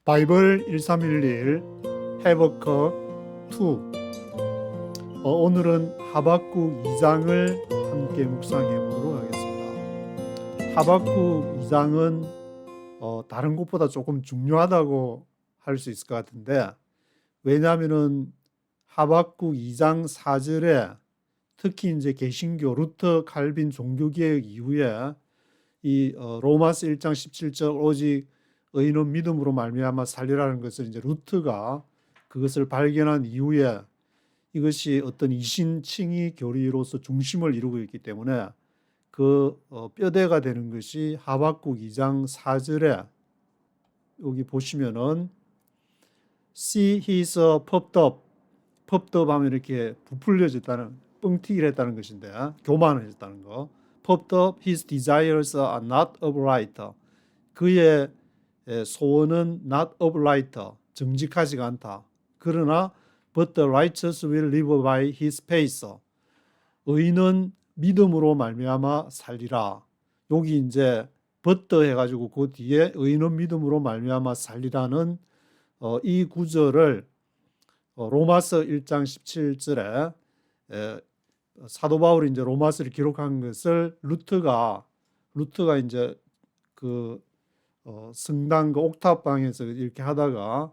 바이블 1311 해버커 2 오늘은 하박국 2장을 함께 묵상해 보도록 하겠습니다. 하박국 2장은 다른 것보다 조금 중요하다고 할 수 있을 것 같은데, 왜냐하면은 하박국 2장 4절에 특히 이제 개신교 루터 칼빈 종교개혁 이후에 이 로마서 1장 17절 오직 의인은 믿음으로 말미암아 살리라는 것을 이제 루트가 그것을 발견한 이후에 이것이 어떤 이신칭의 교리로서 중심을 이루고 있기 때문에 그 뼈대가 되는 것이 하박국 2장 4절에 여기 보시면은 See his puffed up 하면 이렇게 부풀려졌다는, 뻥튀기를 했다는 것인데 교만을 했다는 거. Puffed up his desires are not upright. 그의 소원은 not upright, 정직하지가 않다. 그러나 but the righteous will live by his faith. 의인은 믿음으로 말미암아 살리라. 여기 이제 but 해가지고 그 뒤에 의인은 믿음으로 말미암아 살리라는 이 구절을 로마서 1장 17절에 사도 바울이 이제 로마서를 기록한 것을 루트가 이제 그 성당 그 옥탑방에서 이렇게 하다가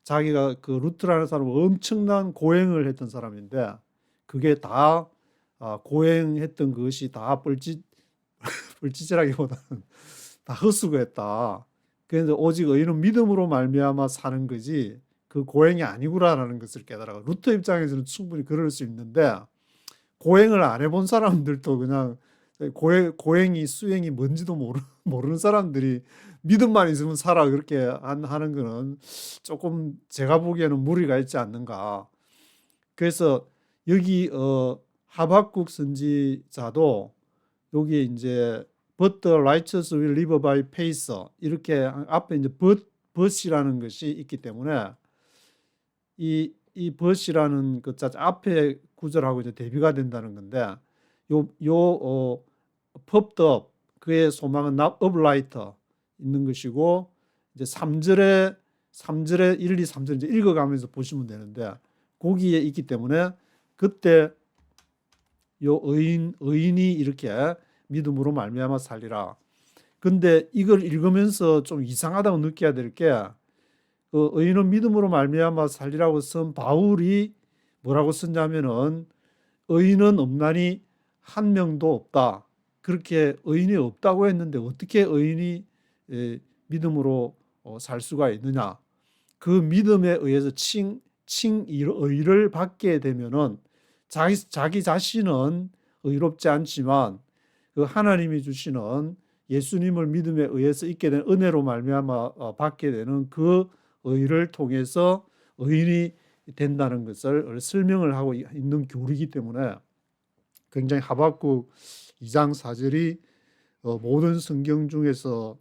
자기가 그 루트라는 사람은 엄청난 고행을 했던 사람인데 그게 다 고행했던 것이 다 뻘짓이라기보다는 다 헛수고했다. 그래서 오직 의인은 믿음으로 말미암아 사는 거지 그 고행이 아니구나라는 것을 깨달아. 루터 입장에서는 충분히 그럴 수 있는데 고행을 안 해본 사람들도 그냥 고행이 수행이 뭔지도 모르는 사람들이 믿음만 있으면 살아 그렇게 하는 거는 조금 제가 보기에는 무리가 있지 않는가. 그래서 여기 하박국 선지자도 여기 이제 but the righteous will live by faith 이렇게 앞에 이제 but이라는 것이 있기 때문에 이 but이라는 그 앞에 구절하고 이제 대비가 된다는 건데 puffed up 그의 소망은 not upright 있는 것이고 이제 3절에 1, 2, 3절 이제 읽어가면서 보시면 되는데 거기에 있기 때문에 그때 요 의인이 이렇게 믿음으로 말미암아 살리라. 근데 이걸 읽으면서 좀 이상하다고 느껴야 될 게 의인은 믿음으로 말미암아 살리라고 쓴 바울이 뭐라고 썼냐면은 의인은 없나니 한 명도 없다. 그렇게 의인이 없다고 했는데 어떻게 의인이 믿음으로 살 수가 있느냐? 그 믿음에 의해서 의를 받게 되면은 자기 자신은 의롭지 않지만 그 하나님이 주시는 예수님을 믿음에 의해서 있게 된 은혜로 말미암아 받게 되는 그 의를 통해서 의인이 된다는 것을 설명을 하고 있는 교리이기 때문에 굉장히 하박국 2장 4절이 모든 성경 중에서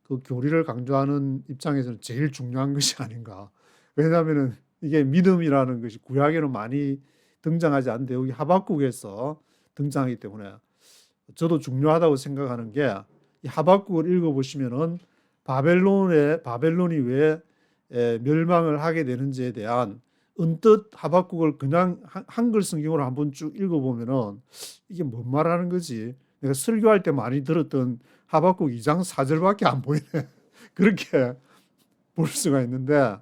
그 교리를 강조하는 입장에서는 제일 중요한 것이 아닌가. 왜냐하면 이게 믿음이라는 것이 구약에는 많이 등장하지 않는데 여기 하박국에서 등장하기 때문에 저도 중요하다고 생각하는 게 이 하박국을 읽어보시면은 바벨론이 왜 멸망을 하게 되는지에 대한 언뜻 하박국을 그냥 한글 성경으로 한번 쭉 읽어보면은 이게 뭔 말하는 거지? 내가 설교할 때 많이 들었던 하박국 2장 4절밖에 안 보이네. 그렇게 볼 수가 있는데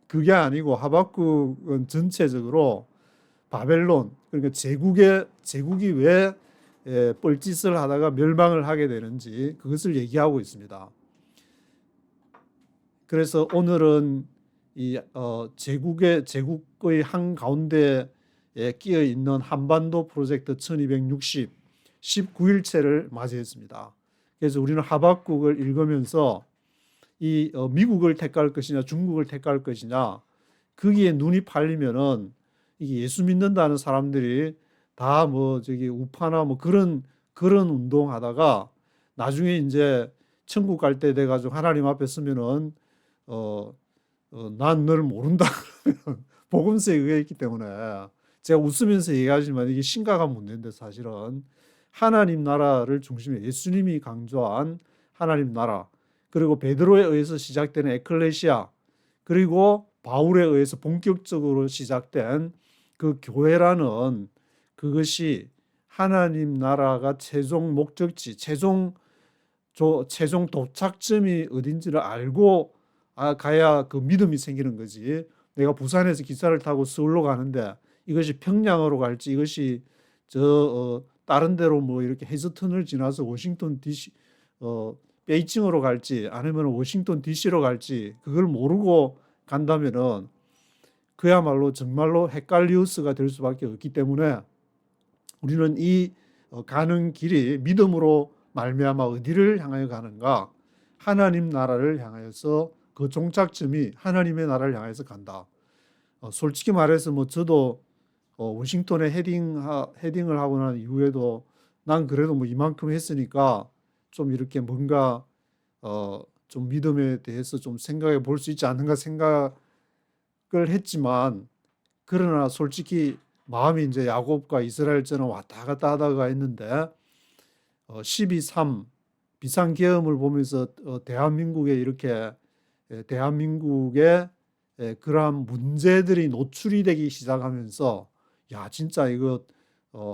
그게 아니고 하박국은 전체적으로 바벨론 그러니까 제국이 왜 뻘짓을 하다가 멸망을 하게 되는지 그것을 얘기하고 있습니다. 그래서 오늘은 이 제국의 한 가운데에 끼어 있는 한반도 프로젝트 1260 19일째를 맞이했습니다. 그래서 우리는 하박국을 읽으면서 이 미국을 택할 것이냐 중국을 택할 것이냐 거기에 눈이 팔리면은 이게 예수 믿는다는 사람들이 다 뭐 저기 우파나 뭐 그런 운동하다가 나중에 이제 천국 갈 때 돼가지고 하나님 앞에 서면은 난 너를 모른다 그러면 복음서에 의해 있기 때문에 제가 웃으면서 얘기하지만 이게 심각한 문제인데 사실은 하나님 나라를 중심에 예수님이 강조한 하나님 나라 그리고 베드로에 의해서 시작되는 에클레시아 그리고 바울에 의해서 본격적으로 시작된 그 교회라는 그것이 하나님 나라가 최종 목적지, 최종 도착점이 어딘지를 알고 가야 그 믿음이 생기는 거지. 내가 부산에서 기차를 타고 서울로 가는데 이것이 평양으로 갈지, 이것이 다른 데로 뭐 이렇게 헤즈턴을 지나서 워싱턴 DC 베이징으로 갈지, 아니면 워싱턴 DC로 갈지 그걸 모르고 간다면은 그야말로 정말로 헷갈리우스가 될 수밖에 없기 때문에 우리는 이 가는 길이 믿음으로 말미암아 어디를 향하여 가는가? 하나님 나라를 향하여서 그 종착점이 하나님의 나라를 향해서 간다. 솔직히 말해서 뭐 저도 워싱턴에 헤딩을 하고 난 이후에도 난 그래도 뭐 이만큼 했으니까 좀 이렇게 뭔가 좀 믿음에 대해서 좀 생각해 볼 수 있지 않는가 생각을 했지만, 그러나 솔직히 마음이 이제 야곱과 이스라엘전은 왔다 갔다 하다가 있는데 12.3 비상계엄을 보면서 대한민국에 이렇게 대한민국의 그러한 문제들이 노출이 되기 시작하면서 야 진짜 이거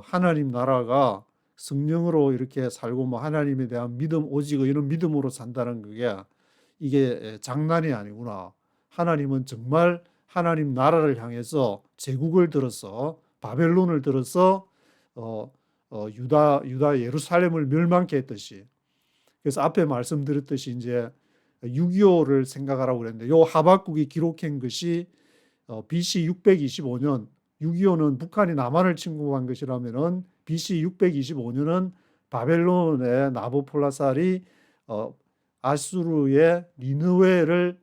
하나님 나라가 성령으로 이렇게 살고 뭐 하나님에 대한 믿음, 오직 이런 믿음으로 산다는 이게 장난이 아니구나. 하나님은 정말 하나님 나라를 향해서 제국을 들어서 바벨론을 들어서 유다 예루살렘을 멸망케 했듯이, 그래서 앞에 말씀드렸듯이 이제 6.25를 생각하라고 그랬는데 요 하박국이 기록한 것이 BC 625년, 6.25는 북한이 남한을 침공한 것이라면은 BC 625년은 바벨론의 나부콜라살이 아수르의 니느웨를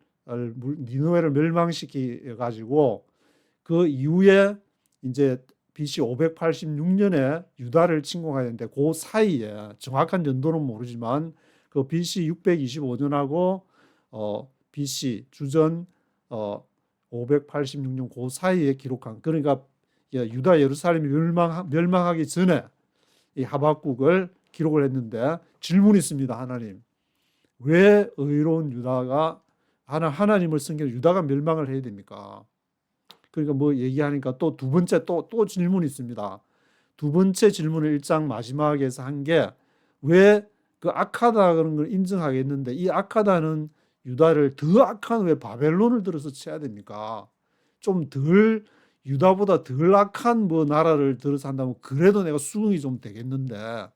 멸망시키 가지고 그 이후에 이제 BC 586년에 유다를 침공하였는데 그 사이에 정확한 연도는 모르지만 그 BC 625년하고 BC 주전 586년 그 사이에 기록한, 그러니까 유다 예루살렘이 멸망하기 전에 이 하박국을 기록을 했는데 질문이 있습니다. 하나님, 왜 의로운 유다가 하나님을 섬기는 유다가 멸망을 해야 됩니까? 그러니까 뭐 얘기하니까 또 두 번째 또 질문이 있습니다. 두 번째 질문을 1장 마지막에서 한 게 왜 그 악하다 그런 걸 인정하겠는데 이 악하다는 유다를 더 악한 왜 바벨론을 들어서 쳐야 됩니까? 좀 덜 유다보다 덜 악한 뭐 나라를 들어서 한다면 그래도 내가 수긍이 좀 되겠는데,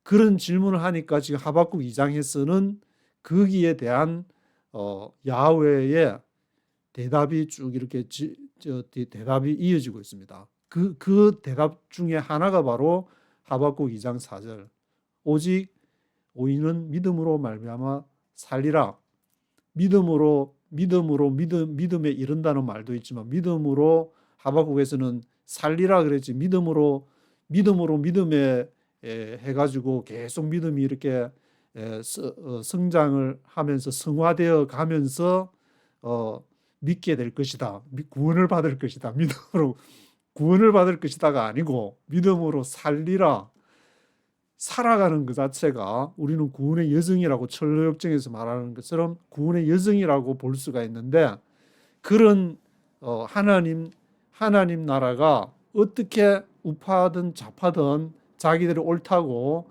그런 질문을 하니까 지금 하박국 2장에서는 거기에 대한 야훼의 대답이 쭉 이렇게 대답이 이어지고 있습니다. 그 대답 중에 하나가 바로 하박국 2장 4절. 오직 오이는 믿음으로 말미암아 살리라. 믿음에 이른다는 말도 있지만 믿음으로 하박국에서는 살리라 그랬지, 믿음에 해가지고 계속 믿음이 이렇게 성장을 하면서 성화되어 가면서 믿게 될 것이다. 구원을 받을 것이다. 믿음으로 구원을 받을 것이다가 아니고 믿음으로 살리라. 살아가는 그 자체가 우리는 구원의 여정이라고 철로역정에서 말하는 것처럼 구원의 여정이라고 볼 수가 있는데, 그런 하나님 나라가 어떻게 우파든 좌파든 자기들이 옳다고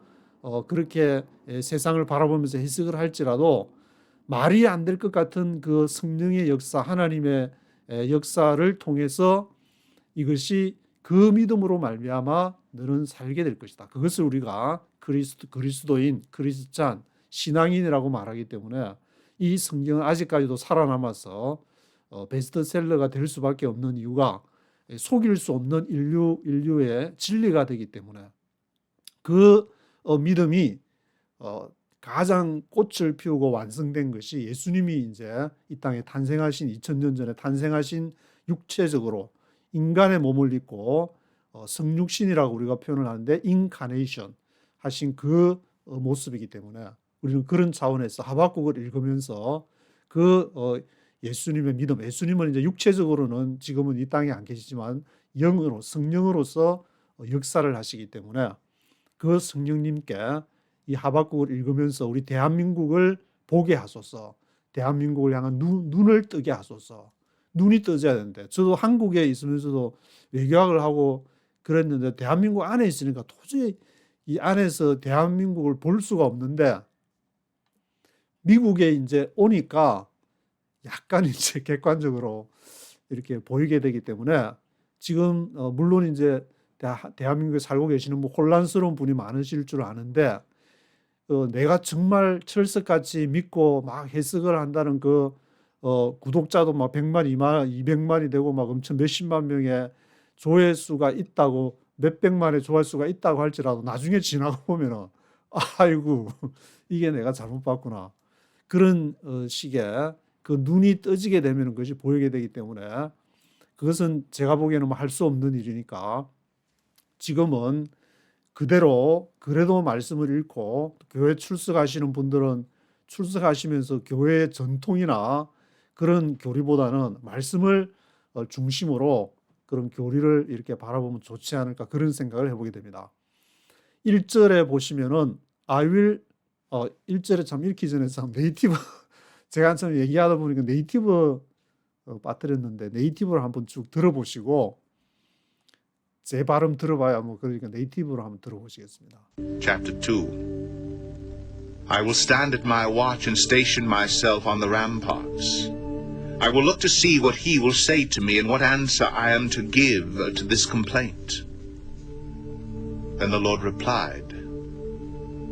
그렇게 세상을 바라보면서 해석을 할지라도 말이 안 될 것 같은 그 성령의 역사, 하나님의 역사를 통해서 이것이 그 믿음으로 말미암아 너는 살게 될 것이다. 그것을 우리가 그리스도인, 크리스찬, 신앙인이라고 말하기 때문에 이 성경은 아직까지도 살아남아서 베스트셀러가 될 수밖에 없는 이유가 속일 수 없는 인류의 진리가 되기 때문에, 그 믿음이 가장 꽃을 피우고 완성된 것이 예수님이 이제 이 땅에 탄생하신 2000년 전에 탄생하신 육체적으로 인간의 몸을 입고 성육신이라고 우리가 표현을 하는데 인카네이션 하신 그 모습이기 때문에 우리는 그런 차원에서 하박국을 읽으면서 그 예수님의 믿음, 예수님은 이제 육체적으로는 지금은 이 땅에 안 계시지만 영으로 성령으로서 역사를 하시기 때문에 그 성령님께 이 하박국을 읽으면서 우리 대한민국을 보게 하소서. 대한민국을 향한 눈을 뜨게 하소서. 눈이 떠져야 되는데 저도 한국에 있으면서도 외교학을 하고 그랬는데 대한민국 안에 있으니까 도저히 이 안에서 대한민국을 볼 수가 없는데 미국에 이제 오니까 약간 이제 객관적으로 이렇게 보이게 되기 때문에 지금 물론 이제 대한민국에 살고 계시는 뭐 혼란스러운 분이 많으실 줄 아는데 내가 정말 철석같이 믿고 막 해석을 한다는 그 구독자도 막 100만, 200만이 되고 막 엄청 몇십만 명의 조회수가 있다고 몇백만의 조회수가 있다고 할지라도 나중에 지나고 보면은 아이고 이게 내가 잘못 봤구나. 그런 식의 그 눈이 떠지게 되면 그것이 보이게 되기 때문에 그것은 제가 보기에는 할 수 없는 일이니까 지금은 그대로 그래도 말씀을 읽고 교회 출석하시는 분들은 출석하시면서 교회의 전통이나 그런 교리보다는 말씀을 중심으로 그런 교리를 이렇게 바라보면 좋지 않을까 그런 생각을 해보게 됩니다. 1절에 보시면은 I will 1절에 참 읽기 전에 참 네이티브 제가 한참 얘기하다 보니까 네이티브 빠뜨렸는데 네이티브를 한번 쭉 들어보시고 제 발음 들어봐야 뭐 그러니까 네이티브로 한번 들어보시겠습니다. Chapter 2 I will stand at my watch and station myself on the ramparts. I will look to see what he will say to me and what answer I am to give to this complaint. Then the Lord replied,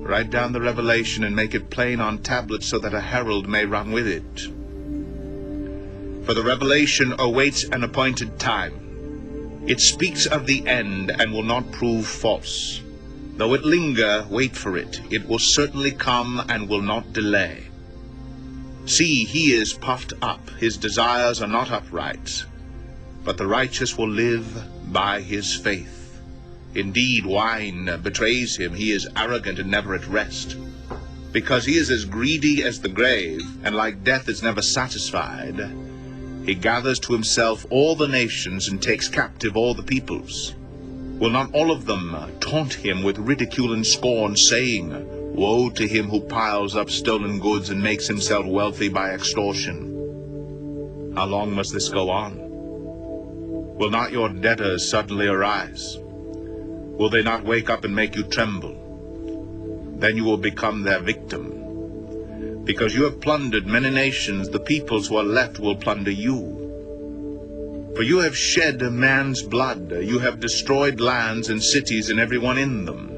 Write down the revelation and make it plain on tablets so that a herald may run with it. For the revelation awaits an appointed time. It speaks of the end and will not prove false. Though it linger, wait for it. It will certainly come and will not delay. See, he is puffed up. His desires are not upright. But the righteous will live by his faith. Indeed, wine betrays him. He is arrogant and never at rest. Because he is as greedy as the grave, and like death is never satisfied, he gathers to himself all the nations and takes captive all the peoples. Will not all of them taunt him with ridicule and scorn, saying, Woe to him who piles up stolen goods and makes himself wealthy by extortion. How long must this go on? Will not your debtors suddenly arise? Will they not wake up and make you tremble? Then you will become their victim. Because you have plundered many nations, the peoples who are left will plunder you. For you have shed man's blood, you have destroyed lands and cities and everyone in them.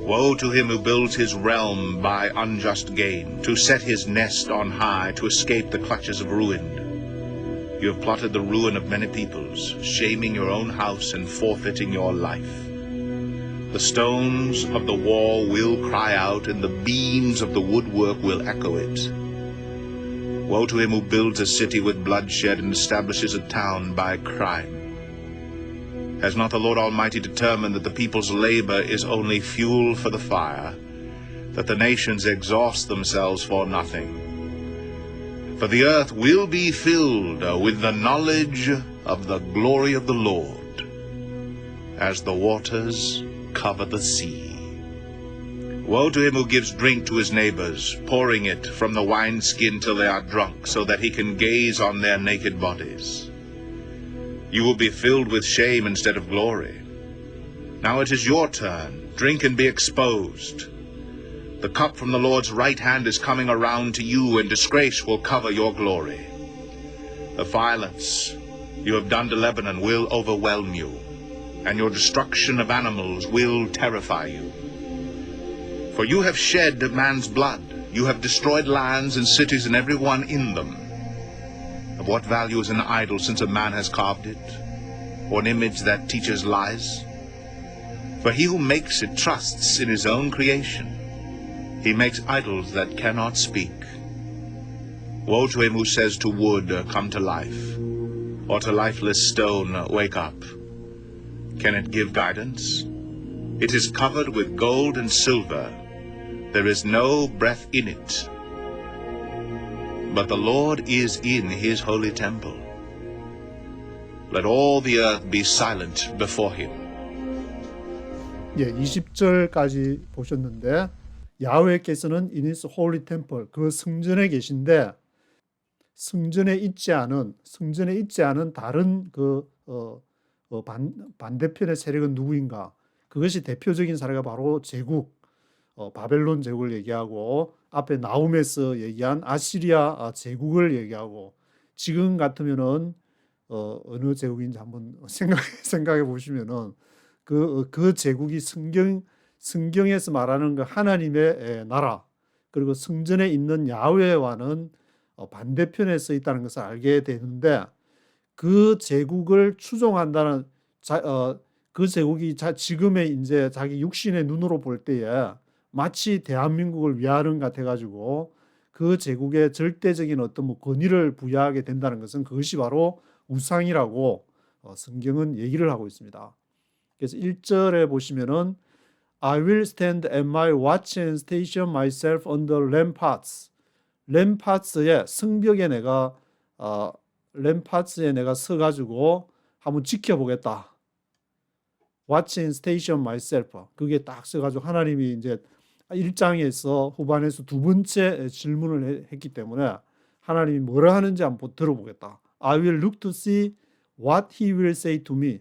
Woe to him who builds his realm by unjust gain, to set his nest on high, to escape the clutches of ruin. You have plotted the ruin of many peoples, shaming your own house and forfeiting your life. The stones of the wall will cry out, and the beams of the woodwork will echo it. Woe to him who builds a city with bloodshed and establishes a town by crime. Has not the Lord Almighty determined that the people's labor is only fuel for the fire, that the nations exhaust themselves for nothing? For the earth will be filled with the knowledge of the glory of the Lord, as the waters cover the sea. Woe to him who gives drink to his neighbors, pouring it from the wineskin till they are drunk, so that he can gaze on their naked bodies. You will be filled with shame instead of glory. Now it is your turn. Drink and be exposed. The cup from the Lord's right hand is coming around to you, and disgrace will cover your glory. The violence you have done to Lebanon will overwhelm you, and your destruction of animals will terrify you. For you have shed man's blood. You have destroyed lands and cities and everyone in them. Of what value is an idol since a man has carved it, or an image that teaches lies? For he who makes it trusts in his own creation. He makes idols that cannot speak. Woe to him who says to wood, Come to life, or to lifeless stone, Wake up. Can it give guidance? It is covered with gold and silver. There is no breath in it. But the Lord is in his holy temple. Let all the earth be silent before him. 예, 20절까지 보셨는데 야훼께서는 in his holy temple 그 성전에 계신데 성전에 있지 않은 다른 반대편의 세력은 누구인가? 그것이 대표적인 사례가 바로 제국, 바벨론 제국을 얘기하고 앞에 나움에서 얘기한 아시리아 제국을 얘기하고 지금 같으면은 어느 제국인지 한번 생각해 보시면은 그 제국이 성경에서 말하는 그 하나님의 나라 그리고 성전에 있는 야훼와는 반대편에 서 있다는 것을 알게 되는데 그 제국을 추종한다는 그 제국이 지금의 이제 자기 육신의 눈으로 볼 때에 마치 대한민국을 위하는 것 같아가지고 그 제국에 절대적인 어떤 뭐 권위를 부여하게 된다는 것은 그것이 바로 우상이라고 성경은 얘기를 하고 있습니다. 그래서 1절에 보시면은 I will stand at my watch and station myself on the ramparts. 램파츠의 성벽에 내가 램파츠에 내가 서가지고 한번 지켜보겠다. Watch and station myself. 그게 딱 서가지고 하나님이 이제 1장에서 후반에서 두 번째 질문을 했기 때문에 하나님이 뭐라 하는지 한번 들어보겠다. I will look to see what he will say to me.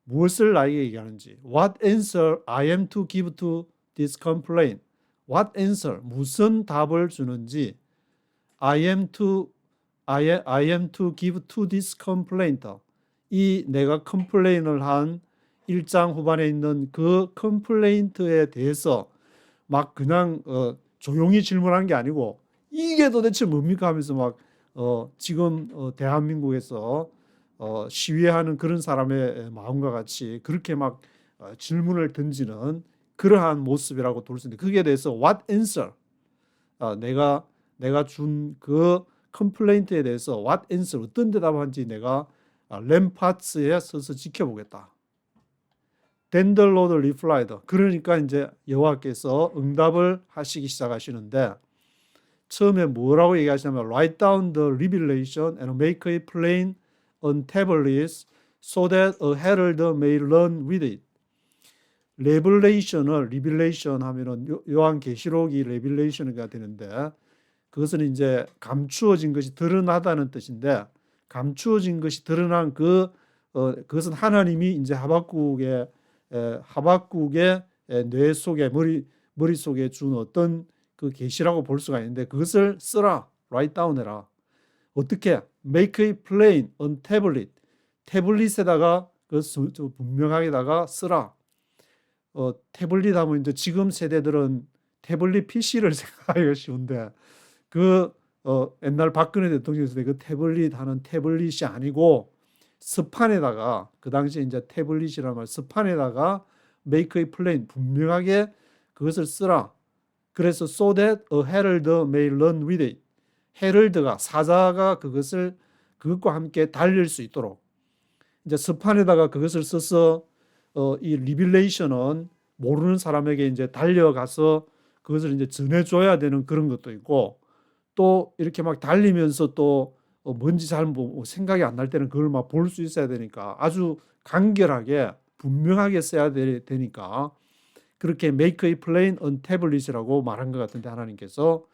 무엇을 나에게 얘기하는지. What answer I am to give to this complaint. What answer, 무슨 답을 주는지 I am to give to this complaint. 이 내가 컴플레인을 한 1장 후반에 있는 그 컴플레인트에 대해서 막 그냥 조용히 질문한 게 아니고 이게 도대체 뭡니까 하면서 막 지금 대한민국에서 시위하는 그런 사람의 마음과 같이 그렇게 막 질문을 던지는 그러한 모습이라고 볼 수 있는데 거기에 대해서 what answer 내가 준 그 컴플레인트에 대해서 what answer 어떤 대답한지 내가 램파츠에 서서 지켜보겠다. Then the Lord replied. 그러니까 이제 여호와께서 응답을 하시기 시작하시는데 처음에 뭐라고 얘기하시냐면 write down the revelation and make it plain on tablets so that a herald may learn with it. 리빌레이션 하면은 요한계시록이 레빌레이션이가 되는데 그것은 이제 감추어진 것이 드러나다는 뜻인데 감추어진 것이 드러난 그것은 하나님이 이제 하박국의 뇌 속에 머릿속에 준 어떤 그 계시라고 볼 수가 있는데 그것을 쓰라, write down 해라. 어떻게? make it plain on tablet. 태블릿에다가 분명하게다가 쓰라. 태블릿 하면 이제 지금 세대들은 태블릿 PC를 생각하기가 쉬운데 옛날 박근혜 대통령 있을 때 그 태블릿 하는 태블릿이 아니고 스판에다가 그 당시에 이제 태블릿이라는 말 스판에다가 make it plain 분명하게 그것을 쓰라. 그래서 so that a herald may learn with it. 헤럴드가 사자가 그것과 함께 달릴 수 있도록 이제 스판에다가 그것을 써서 이 리빌레이션은 모르는 사람에게 이제 달려가서 그것을 이제 전해줘야 되는 그런 것도 있고 또 이렇게 막 달리면서 또 뭔지 잘 생각이 안 날 때는 그걸 막 볼 수 있어야 되니까 아주 간결하게 분명하게 써야 되니까 그렇게 make it plain on tablet이라고 말한 것 같은데 하나님께서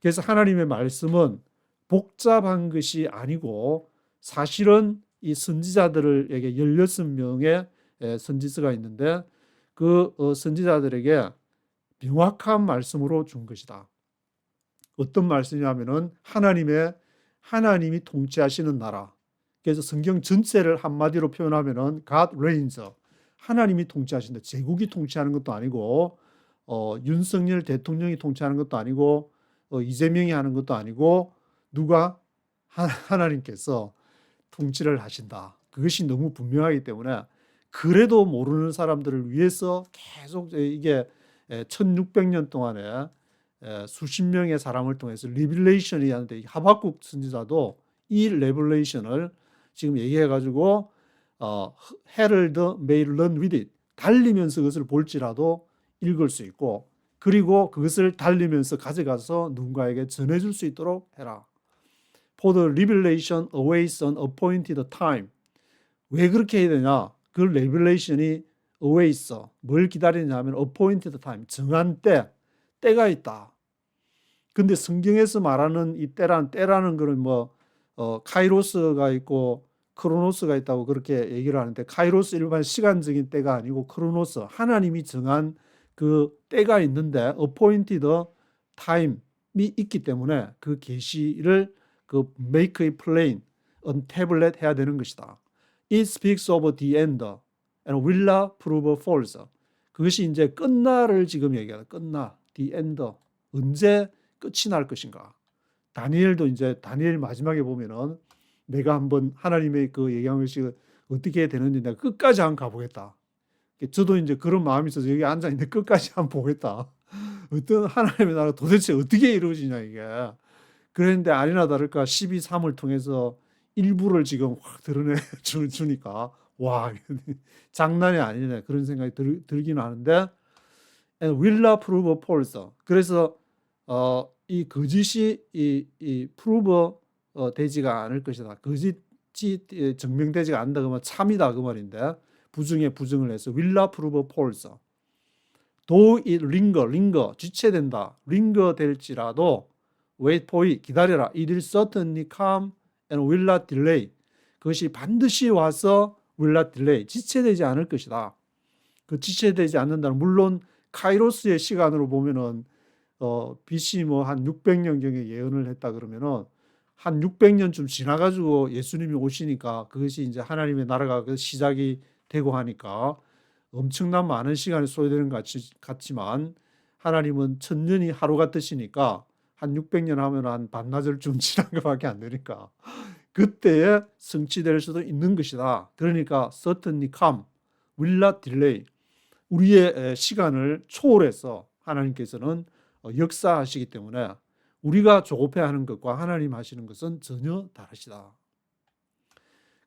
그래서 하나님의 말씀은 복잡한 것이 아니고 사실은 이 선지자들에게 16명의 선지서가 있는데 그 선지자들에게 명확한 말씀으로 준 것이다. 어떤 말씀이냐면은 하나님이 통치하시는 나라. 그래서 성경 전체를 한마디로 표현하면은 God reigns. 하나님이 통치하신다. 제국이 통치하는 것도 아니고 윤석열 대통령이 통치하는 것도 아니고 이재명이 하는 것도 아니고 누가 하나님께서 통치를 하신다. 그것이 너무 분명하기 때문에 그래도 모르는 사람들을 위해서 계속 이게 1600년 동안에 수십 명의 사람을 통해서 리빌레이션이 하는데 하박국 선지자도 이 레빌레이션을 지금 얘기해가지고 herald may learn with it 달리면서 그것을 볼지라도 읽을 수 있고 그리고 그것을 달리면서 가져가서 누군가에게 전해줄 수 있도록 해라. For the revelation awaits an appointed time. 왜 그렇게 해야 되냐? 그 레빌레이션이 awaits 뭘 기다리냐 하면 appointed time 정한 때 때가 있다. 근데 성경에서 말하는 이 때라는 거는 뭐 카이로스가 있고 크로노스가 있다고 그렇게 얘기를 하는데, 카이로스 일반 시간적인 때가 아니고 크로노스, 하나님이 정한 그 때가 있는데 appointed time이 있기 때문에 그 계시를 그 make it plain on tablet 해야 되는 것이다. It speaks of the end and will not prove false. 그것이 이제 끝날을 지금 얘기하다. 끝나, the end. 언제 끝이 날 것인가. 다니엘도 이제 다니엘 마지막에 보면은 내가 한번 하나님의 그 얘기한 것이 어떻게 되는지 내가 끝까지 한번 가보겠다. 저도 이제 그런 마음이 있어서 여기 앉아 있는데 끝까지 한번 보겠다. 어떤 하나님의 나라가 도대체 어떻게 이루어지냐 이게. 그랬는데 아니나 다를까 12.3을 통해서 일부를 지금 확 드러내 주니까 와, 장난이 아니네 그런 생각이 들기는 하는데, and will not prove false. 그래서 이 거짓이 이 prove 되지가 않을 것이다. 거짓이 증명되지가 않는다 그러면 참이다 그 말인데, 부정에 부정을 해서 will not prove false. though it linger 지체된다. linger 될지라도 wait for it 기다려라. it will certainly come and will not delay. 그것이 반드시 와서 will not delay 지체되지 않을 것이다. 그 지체되지 않는다는, 물론 카이로스의 시간으로 보면은 BC 뭐 한 600년경에 예언을 했다 그러면은 한 600년쯤 지나가지고 예수님이 오시니까 그것이 이제 하나님의 나라가 시작이 되고 하니까 엄청난 많은 시간이 소요되는 것 같지만, 하나님은 천년이 하루 같으시니까 한 600년 하면 한 반나절쯤 지난 것밖에 안 되니까 그때에 성취될 수도 있는 것이다. 그러니까 certainly come, will not delay. 우리의 시간을 초월해서 하나님께서는 역사하시기 때문에 우리가 조급해하는 것과 하나님 하시는 것은 전혀 다르시다.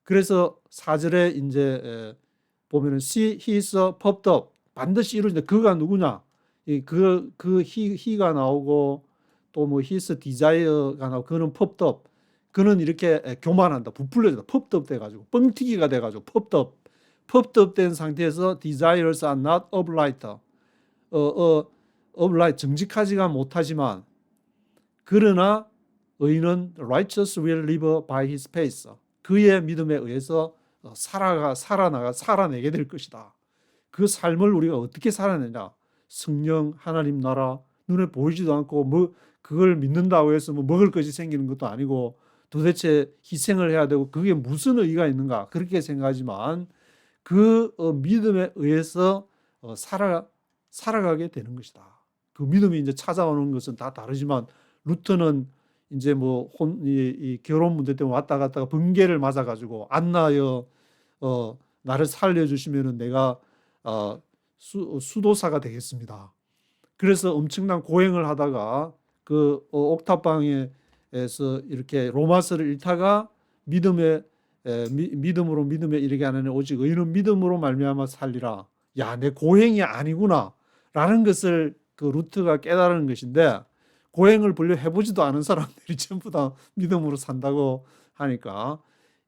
그래서 4절에 이제 보면은 he is puffed up 반드시 이루어진다. 그가 누구냐? he가 나오고 또 뭐 his desire가 나오고, 그는 puffed up. 그는 이렇게 교만한다, 부풀려진다, puffed up 돼가지고 뻥튀기가 돼가지고 puffed up 된 상태에서 desires are not upright. upright 정직하지가 못하지만 그러나 의인은 righteous will live by his faith. 그의 믿음에 의해서 살아내게 될 것이다. 그 삶을 우리가 어떻게 살아내냐? 성령, 하나님 나라 눈에 보이지도 않고 뭐 그걸 믿는다고 해서 뭐 먹을 것이 생기는 것도 아니고 도대체 희생을 해야 되고 그게 무슨 의의가 있는가 그렇게 생각하지만 그 믿음에 의해서 살아가게 되는 것이다. 그 믿음이 이제 찾아오는 것은 다 다르지만 루터는 이제 뭐 이 결혼 문제 때문에 왔다 갔다가 번개를 맞아가지고 안나여 나를 살려주시면은 내가 수도사가 되겠습니다. 그래서 엄청난 고행을 하다가 그 옥탑방에서 이렇게 로마서를 읽다가 믿음으로 믿음에 이르게 하느니 오직 의인은 믿음으로 말미암아 살리라. 야, 내 고행이 아니구나라는 것을 그 루트가 깨달은 것인데, 고행을 별로 해보지도 않은 사람들이 전부 다 믿음으로 산다고 하니까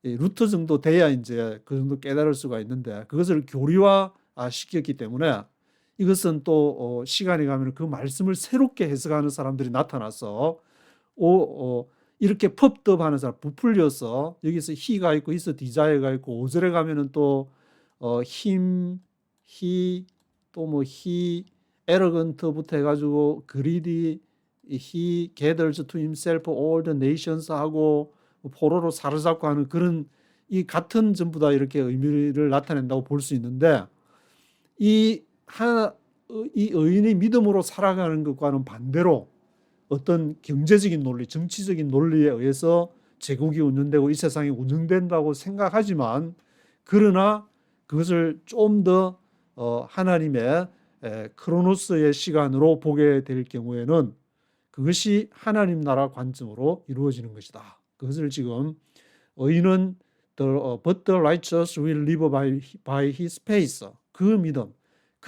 루터 정도 돼야 이제 그 정도 깨달을 수가 있는데, 그것을 교리화 시켰기 때문에 이것은 또 시간이 가면 그 말씀을 새롭게 해석하는 사람들이 나타나서 이렇게 펍덥하는 사람, 부풀려서 여기서 히가 있고 히서 디자이어가 있고 5절에 가면은 또 또 뭐 에러건트부터 해가지고 그리디 he gathers to himself all the nations 하고 포로로 사로잡고 하는 그런 이 같은 전부 다 이렇게 의미를 나타낸다고 볼 수 있는데, 이 의인이 믿음으로 살아가는 것과는 반대로 어떤 경제적인 논리, 정치적인 논리에 의해서 제국이 운영되고 이 세상이 운영된다고 생각하지만, 그러나 그것을 좀 더 하나님의 크로노스의 시간으로 보게 될 경우에는 그것이 하나님 나라 관점으로 이루어지는 것이다. 그것을 지금 의인은 but the righteous will live by his faith. 그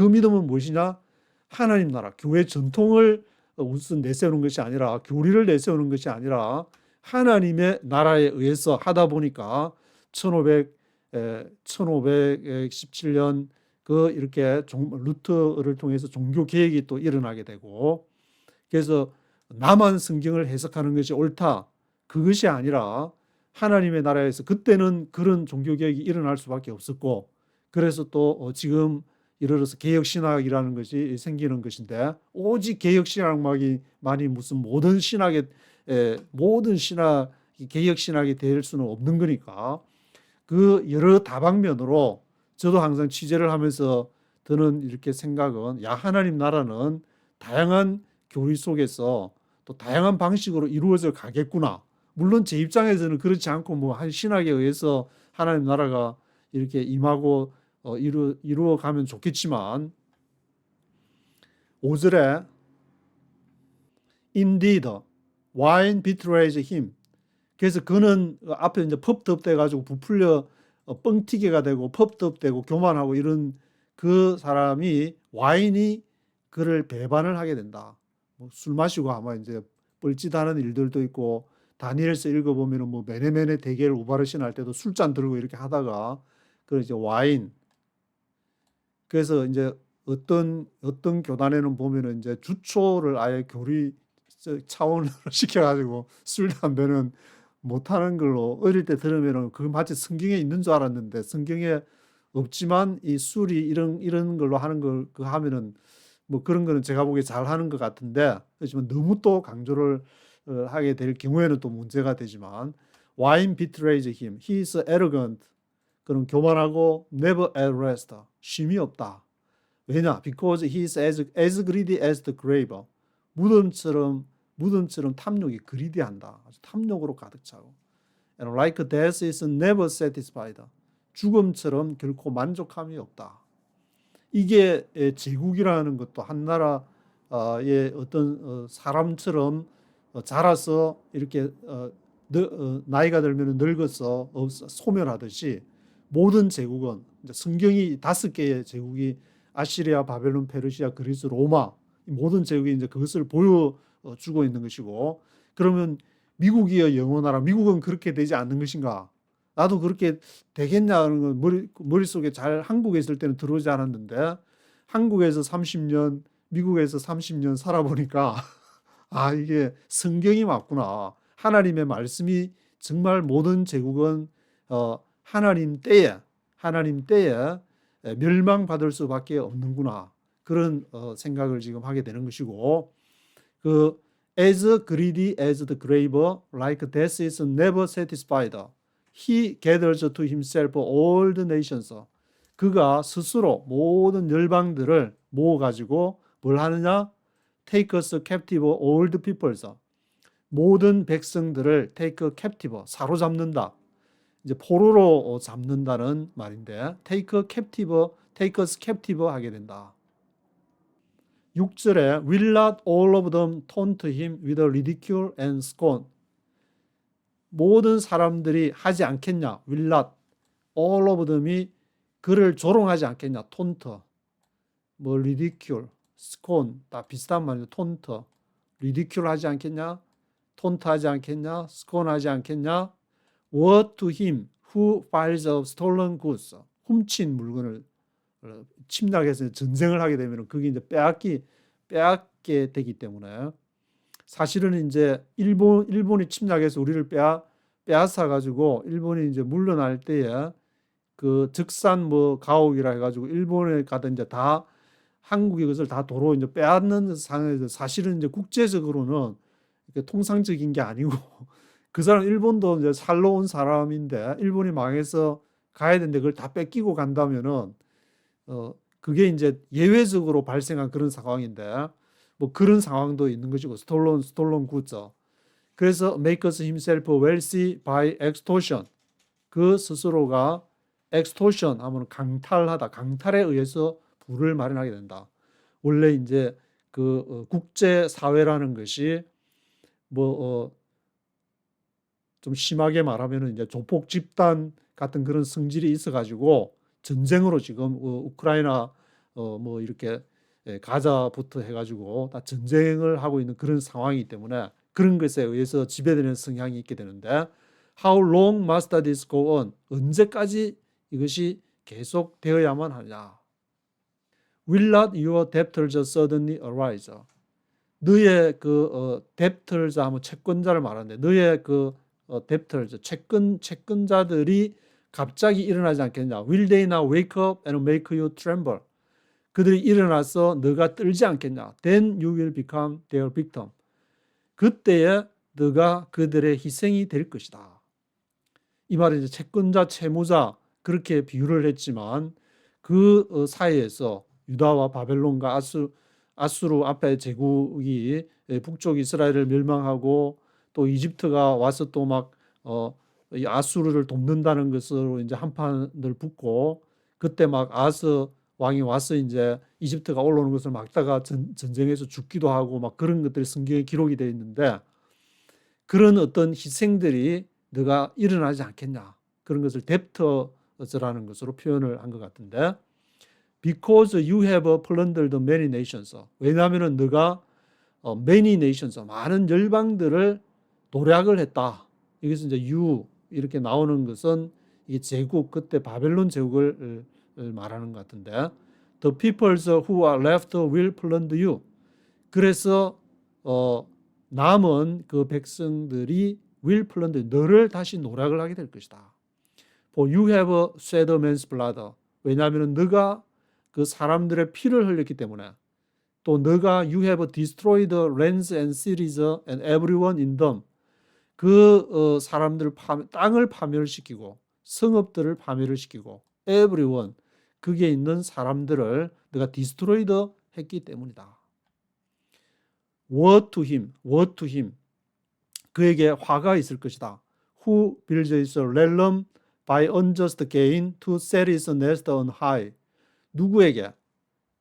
믿음은 무엇이냐? 하나님 나라, 교회 전통을 우선 내세우는 것이 아니라, 교리를 내세우는 것이 아니라 하나님의 나라에 의해서 하다 보니까 1517년 그 이렇게 루터를 통해서 종교 개혁이 또 일어나게 되고, 그래서 나만 성경을 해석하는 것이 옳다. 그것이 아니라 하나님의 나라에서 그때는 그런 종교개혁이 일어날 수밖에 없었고, 그래서 또 지금 예를 들어서 개혁신학이라는 것이 생기는 것인데, 오직 개혁신학만이 무슨 모든 신학이 개혁신학이 될 수는 없는 거니까, 그 여러 다방면으로 저도 항상 취재를 하면서 드는 이렇게 생각은, 하나님 나라는 다양한 교리 속에서 또 다양한 방식으로 이루어져 가겠구나. 물론 제 입장에서는 그렇지 않고 뭐 한 신학에 의해서 하나님 나라가 이렇게 임하고 이루어가면 좋겠지만, 5절에 Indeed, wine betrays him. 그래서 그는 앞에 이제 펍덥돼 가지고 부풀려 뻥튀기가 되고 펍덥되고 교만하고 이런 그 사람이, 와인이 그를 배반을 하게 된다. 술 마시고 아마 이제 뻘짓하는 일들도 있고, 다니엘서 읽어보면은 뭐 메네메네 대계를 우바르신 할 때도 술잔 들고 이렇게 하다가 그 이제 와인. 그래서 이제 어떤 교단에는 보면은 이제 주초를 아예 교리 차원으로 시켜가지고 술 담배는 못하는 걸로 어릴 때 들으면은 그게 마치 성경에 있는 줄 알았는데, 성경에 없지만 이 술이 이런 걸로 하는 걸 그 하면은 뭐 그런 거는 제가 보기에 잘 하는 것 같은데, 그렇지만 너무 또 강조를 하게 될 경우에는 또 문제가 되지만, wine betrays him. He is arrogant. 그는 교만하고 never at rest. 쉼이 없다. 왜냐? Because he is as greedy as the grave. 무덤처럼 탐욕이 그리디한다. 아주 탐욕으로 가득 차고. And like death is never satisfied. 죽음처럼 결코 만족함이 없다. 이게 제국이라는 것도 한 나라의 어떤 사람처럼 자라서 이렇게 나이가 들면 늙어서 소멸하듯이, 모든 제국은 성경이 5개의 제국이 아시리아, 바벨론, 페르시아, 그리스, 로마, 모든 제국이 이제 그것을 보여주고 있는 것이고, 그러면 미국이여 영원하라. 미국은 그렇게 되지 않는 것인가? 나도 그렇게 되겠냐는 건 머릿속에 잘 한국에 있을 때는 들어오지 않았는데, 한국에서 30년, 미국에서 30년 살아보니까 이게 성경이 맞구나. 하나님의 말씀이 정말 모든 제국은 하나님 때에 멸망받을 수밖에 없는구나. 그런 생각을 지금 하게 되는 것이고, as greedy as the grave, like death is never satisfied. He gathers to himself all the nations. 그가 스스로 모든 열방들을 모아가지고 뭘 하느냐? Take us captive all the peoples. 모든 백성들을 take captive, 사로잡는다. 이제 포로로 잡는다는 말인데, take us captive 하게 된다. 6절에 will not all of them taunt him with ridicule and scorn. 모든 사람들이 하지 않겠냐? will not all of them이 그를 조롱하지 않겠냐? taunt, 뭐 ridicule, scorn 다 비슷한 말이죠. taunt, ridicule 하지 않겠냐? taunt 하지 않겠냐? scorn 하지 않겠냐? What to him who finds a stolen goods. 훔친 물건을 침략해서 전쟁을 하게 되면 그게 이제 빼앗게 되기 때문에, 사실은 이제 일본이 침략해서 우리를 빼앗아 가지고 일본이 이제 물러날 때에 그 적산 뭐 가옥이라 해가지고 일본에 가던 이제 다 한국이 그것을 다 도로 이제 빼앗는 상황에서, 사실은 이제 국제적으로는 이렇게 통상적인 게 아니고 그 사람 일본도 이제 살러 온 사람인데 일본이 망해서 가야 되는데 그걸 다 뺏기고 간다면은 그게 이제 예외적으로 발생한 그런 상황인데, 뭐 그런 상황도 있는 것이고, 스톨론 굿즈. 그래서 make us himself wealthy by extortion. 그 스스로가 extortion 하면 강탈하다, 강탈에 의해서 부를 마련하게 된다. 원래 이제 그 국제 사회라는 것이 뭐 좀 심하게 말하면은 이제 조폭 집단 같은 그런 성질이 있어가지고 전쟁으로 지금 우크라이나 뭐 이렇게 가자부터 해가지고 다 전쟁을 하고 있는 그런 상황이기 때문에 그런 것에 의해서 지배되는 성향이 있게 되는데, How long must this go on? 언제까지 이것이 계속 되어야만 하냐? Will not your debtors suddenly arise? 너의 그 뎁터자 하면 채권자를 말하는데 너의 그 뎁터자 채권자들이 갑자기 일어나지 않겠냐? Will they now wake up and make you tremble? 그들이 일어나서 너가 떨지 않겠냐? Then you will become their victim. 그때에 너가 그들의 희생이 될 것이다. 이 말은 이제 채권자, 채무자 그렇게 비유를 했지만 그 사이에서 유다와 바벨론과 아수르 앞에 제국이 북쪽 이스라엘을 멸망하고 또 이집트가 와서 또 막 이 아수르를 돕는다는 것으로 이제 한판을 붙고 그때 막 아스 왕이 와서 이제 이집트가 올라오는 것을 막다가 전쟁에서 죽기도 하고 막 그런 것들이 성경에 기록이 되어 있는데 그런 어떤 희생들이 너가 일어나지 않겠냐 그런 것을 뎁터즈라는 것으로 표현을 한 것 같은데 because you have plundered many nations 왜냐하면 너가 many nations 많은 열방들을 도략을 했다. 여기서 이제 you 이렇게 나오는 것은 이게 제국 그때 바벨론 제국을 말하는 것 같은데 the peoples who are left will plunder you. 그래서 남은 그 백성들이 will plunder 너를 다시 노략을 하게 될 것이다. For you have shed man's blood. 왜냐하면 너가 그 사람들의 피를 흘렸기 때문에 또 너가 you have destroyed lands and cities and everyone in them. 그 사람들 땅을 파멸시키고 성읍들을 파멸을 시키고 everyone 그게 있는 사람들을 너가 destroyed 했기 때문이다. Woe to him 그에게 화가 있을 것이다. Who builds his realm by unjust gain to set his nest on high. 누구에게?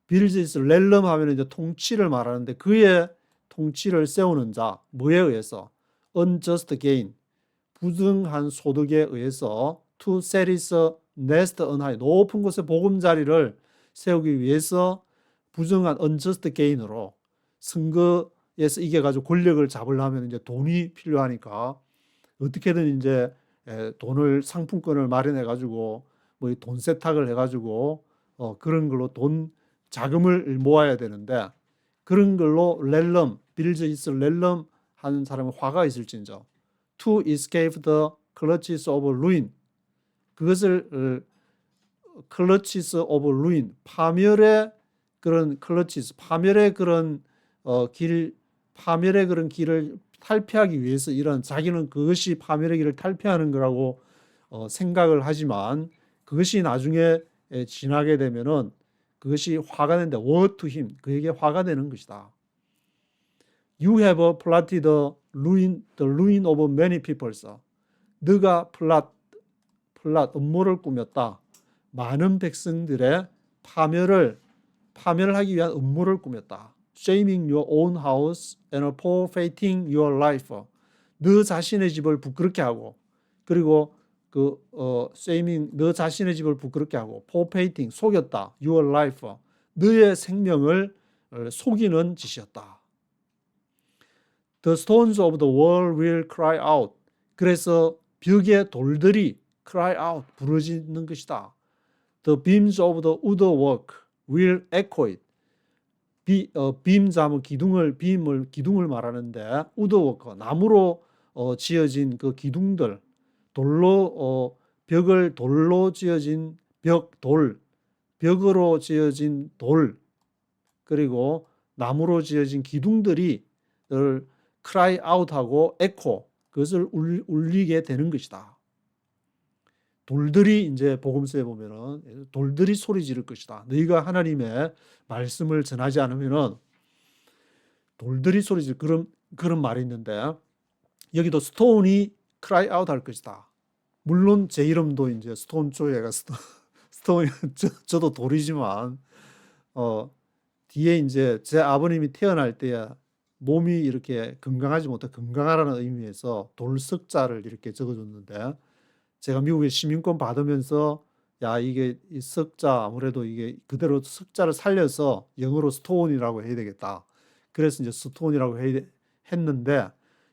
builds his realm 하면 이제 통치를 말하는데 그의 통치를 세우는 자 뭐에 의해서? unjust gain 부정한 소득에 의해서 to set his nest on high 높은 곳에 보금자리를 세우기 위해서 부정한 unjust gain으로 선거에서 이겨가지고 권력을 잡으려면 이제 돈이 필요하니까 어떻게든 이제 돈을 상품권을 마련해가지고 뭐 돈 세탁을 해가지고 그런 걸로 돈 자금을 모아야 되는데 그런 걸로 렐럼 빌즈 이스 렐럼 하는 사람은 화가 있을진저 to escape the clutches of ruin 그것을 clutches of ruin 파멸의 그런 clutches 파멸의 그런 파멸의 그런 길을 탈피하기 위해서 이런 자기는 그것이 파멸의 길을 탈피하는 거라고 생각을 하지만 그것이 나중에 지나게 되면은 그것이 화가 되는데 woe to him 그에게 화가 되는 것이다. You have plotted the ruin of many peoples. 너가 음모를 꾸몄다. 많은 백성들의 파멸을 하기 위한 음모를 꾸몄다. Shaming your own house and forfeiting your life. 너 자신의 집을 부끄럽게 하고 그리고 shaming 너 자신의 집을 부끄럽게 하고 forfeiting 속였다. your life 너의 생명을 속이는 짓이었다. The stones of the wall will cry out. 그래서 벽의 돌들이 cry out 부르짖는 것이다. The beams of the woodwork will echo it. beams 하면 기둥을 말하는데 woodwork 나무로 지어진 그 기둥들 벽을 돌로 지어진 벽으로 지어진 돌 그리고 나무로 지어진 기둥들이 cry out하고 echo 그것을 울리게 되는 것이다. 돌들이 이제 복음서에 보면은 돌들이 소리 지를 것이다. 너희가 하나님의 말씀을 전하지 않으면은 돌들이 소리 지를 그런 말이 있는데 여기도 스톤이 cry out 할 것이다. 물론 제 이름도 이제 스톤 조예가 스톤이 저도 돌이지만 뒤에 이제 제 아버님이 태어날 때야 몸이 이렇게 건강하지 못해 건강하라는 의미에서 돌석자를 이렇게 적어줬는데 제가 미국에 시민권 받으면서 야 이게 이 석자 아무래도 이게 그대로 석자를 살려서 영어로 스톤이라고 해야 되겠다. 그래서 이제 스톤이라고 했는데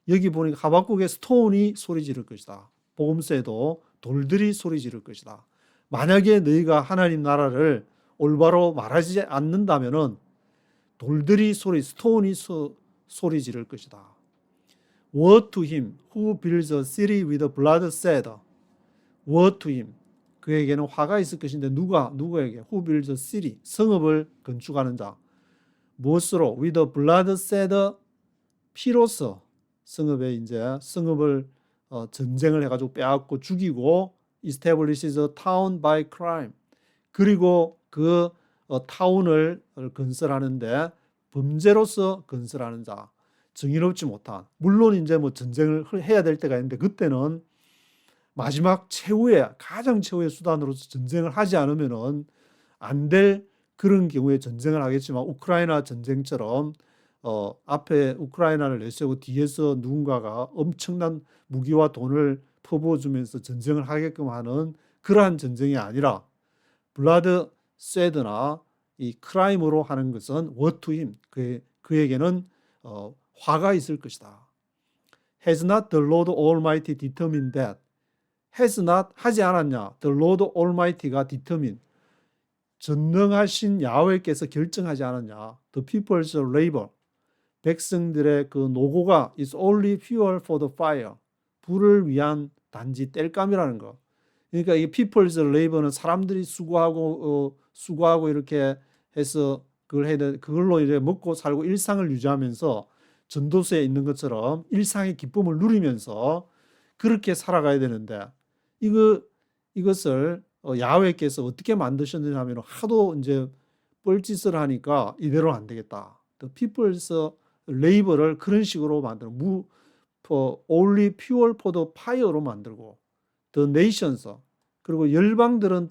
여기 보니까 하박국의 스톤이 소리 지를 것이다. 복음서에도 돌들이 소리 지를 것이다. 만약에 너희가 하나님 나라를 올바로 말하지 않는다면은 돌들이 스톤이 소리 지를 것이다. Woe to him who builds a city with blood shed. Woe to him. 그에게는 화가 있을 것인데 누구에게? Who builds a city. 성읍을 건축하는 자. 무엇으로? With blood shed. 피로써 성읍에 이제 성읍을 전쟁을 해가지고 빼앗고 죽이고 establishes a town by crime. 그리고 그 타운을 건설하는데 범죄로서 건설하는 자. 정의롭지 못한. 물론 이제 뭐 전쟁을 해야 될 때가 있는데 그때는 마지막 가장 최후의 수단으로서 전쟁을 하지 않으면은 안 될 그런 경우에 전쟁을 하겠지만 우크라이나 전쟁처럼 앞에 우크라이나를 내세우고 뒤에서 누군가가 엄청난 무기와 돈을 퍼부어 주면서 전쟁을 하게끔 하는 그러한 전쟁이 아니라 블라드 쇠드나 이 크라임으로 하는 것은 what to him. 그에게는 화가 있을 것이다. Has not the Lord Almighty determined that? Has not 하지 않았냐? The Lord Almighty가 determine 전능하신 야훼께서 결정하지 않았냐? The people's labor 백성들의 그 노고가 is only fuel for the fire 불을 위한 단지 땔감이라는 거. 그러니까 이 people's labor는 사람들이 수고하고 이렇게 해서 그걸 해야 돼. 그걸로 이제 먹고 살고 일상을 유지하면서 전도서에 있는 것처럼 일상의 기쁨을 누리면서 그렇게 살아가야 되는데 이것을 야훼께서 어떻게 만드셨느냐 하면 하도 이제 뻘짓을 하니까 이대로 안 되겠다. The people's labor를 그런 식으로 만들고 only fuel for the fire로 만들고 the nations 그리고 열방들은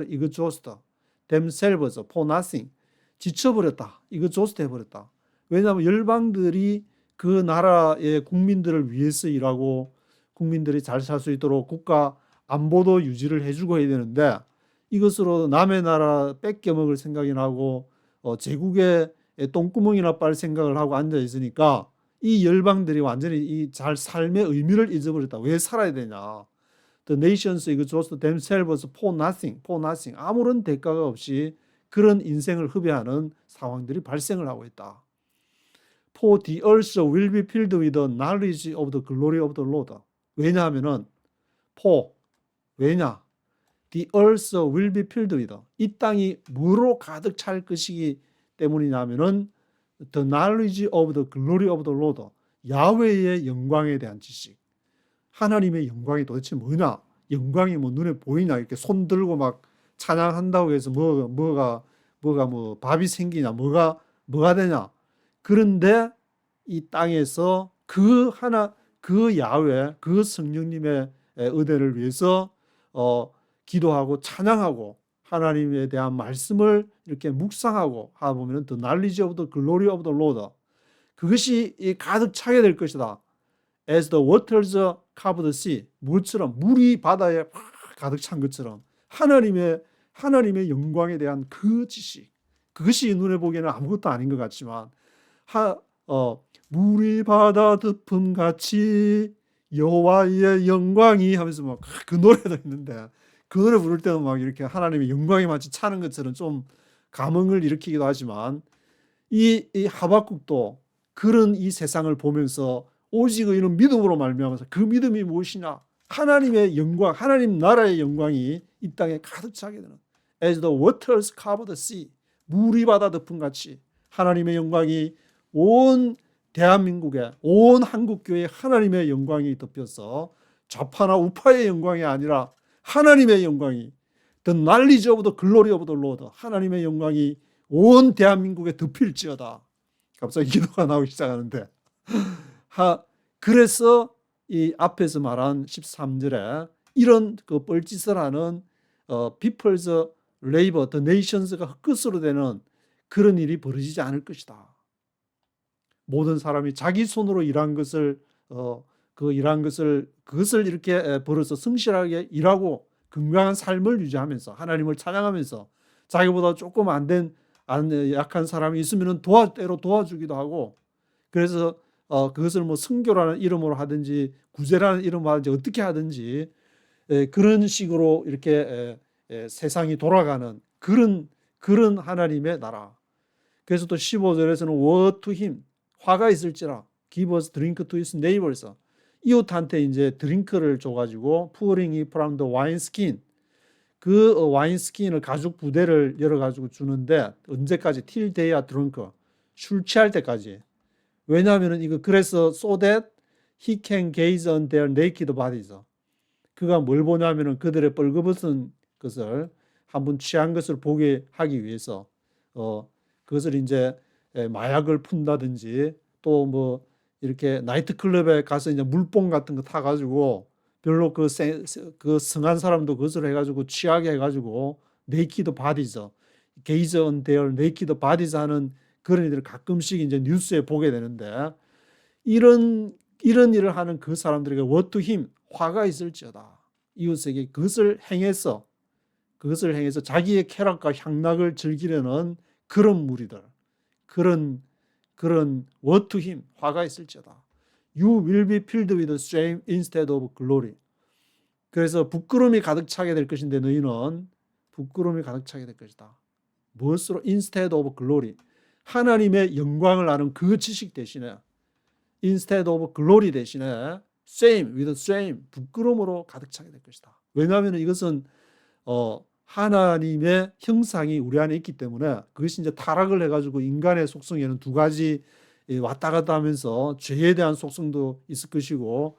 이거 줬다. themselves for nothing 지쳐버렸다. 이거 줬다 해버렸다. 왜냐하면 열방들이 그 나라의 국민들을 위해서 일하고 국민들이 잘 살 수 있도록 국가 안보도 유지를 해주고 해야 되는데 이것으로 남의 나라 뺏겨먹을 생각이나 하고 제국의 똥구멍이나 빨 생각을 하고 앉아 있으니까 이 열방들이 완전히 이 잘 삶의 의미를 잊어버렸다. 왜 살아야 되냐? The nations exhaust themselves for nothing. 아무런 대가가 없이 그런 인생을 흡애하는 상황들이 발생을 하고 있다. For the earth will be filled with the knowledge of the glory of the Lord. 왜냐하면은 왜냐? The earth will be filled with. 이 땅이 뭐로 가득 찰 것이기 때문이냐면은 the knowledge of the glory of the Lord. 야훼의 영광에 대한 지식. 하나님의 영광이 도대체 뭐냐? 영광이 뭐 눈에 보이냐? 이렇게 손 들고 막 찬양한다고 해서 뭐가 뭐 밥이 생기냐? 뭐가 되냐? 그런데 이 땅에서 그 야훼, 그 성령님의 은혜를 위해서 기도하고 찬양하고 하나님에 대한 말씀을 이렇게 묵상하고 하다 보면 the knowledge of the glory of the Lord 그것이 가득 차게 될 것이다. As the waters cover the sea 물처럼 물이 바다에 가득 찬 것처럼 하나님의 영광에 대한 그 지식 그것이 눈에 보기에는 아무것도 아닌 것 같지만 물이 바다 덮음 같이 여호와의 영광이 하면서 막 그 노래도 있는데 그 노래 부를 때는 막 이렇게 하나님의 영광이 마치 차는 것처럼 좀 감흥을 일으키기도 하지만 이 하박국도 그런 이 세상을 보면서 오직 의인은 믿음으로 말미암아서 그 믿음이 무엇이냐? 하나님의 영광, 하나님 나라의 영광이 이 땅에 가득 차게 되는 As the waters cover the sea 물이 바다 덮은 같이 하나님의 영광이 온 대한민국에 온 한국교회에 하나님의 영광이 덮여서 좌파나 우파의 영광이 아니라 하나님의 영광이 The knowledge of the glory of the Lord 하나님의 영광이 온 대한민국에 덮일지어다. 갑자기 기도가 나오기 시작하는데 그래서 이 앞에서 말한 13절에 이런 그 뻘짓을 하는 people's labor, the nations가 헛것으로 되는 그런 일이 벌어지지 않을 것이다. 모든 사람이 자기 손으로 일한 것을 그것을 이렇게 벌어서 성실하게 일하고 건강한 삶을 유지하면서 하나님을 찬양하면서 자기보다 조금 약한 사람이 있으면 때로 도와주기도 하고 그래서 그것을 뭐 선교라는 이름으로 하든지 구제라는 이름으로 하든지 어떻게 하든지 그런 식으로 이렇게 세상이 돌아가는 그런 하나님의 나라. 그래서 또 15절에서는 woe to him 화가 있을지라. Give us drink to his neighbors. 이웃한테 이제 드링크를 줘가지고 pouring it from the wine skin. 그 와인 스킨을 가죽 부대를 열어가지고 주는데 언제까지? till they are drunk. 술 취할 때까지. 왜냐하면 이거 그래서 so that he can gaze on their naked bodies. 그가 뭘 보냐면은 그들의 뻘거벗은 것을 한번 취한 것을 보게 하기 위해서 그것을 이제 마약을 푼다든지 또 뭐 이렇게 나이트클럽에 가서 이제 물뽕 같은 거 타가지고 별로 그 성한 사람도 그것을 해가지고 취하게 해가지고 naked bodies, gaze on their naked bodies 하는 그런 일을 가끔씩 이제 뉴스에 보게 되는데 이런 일을 하는 그 사람들에게 what to him 화가 있을지어다. 이웃에게 그것을 행해서 자기의 쾌락과 향락을 즐기려는 그런 무리들, 그런 what to him 화가 있을지어다. You will be filled with shame instead of glory. 그래서 부끄러움이 가득 차게 될 것인데 너희는 부끄러움이 가득 차게 될 것이다. 무엇으로? instead of glory. 하나님의 영광을 아는 그 지식 대신에 instead of glory 대신에 shame with shame 부끄러움으로 가득 차게 될 것이다. 왜냐하면 이것은 하나님의 형상이 우리 안에 있기 때문에 그것이 이제 타락을 해가지고 인간의 속성에는 두 가지 왔다 갔다 하면서 죄에 대한 속성도 있을 것이고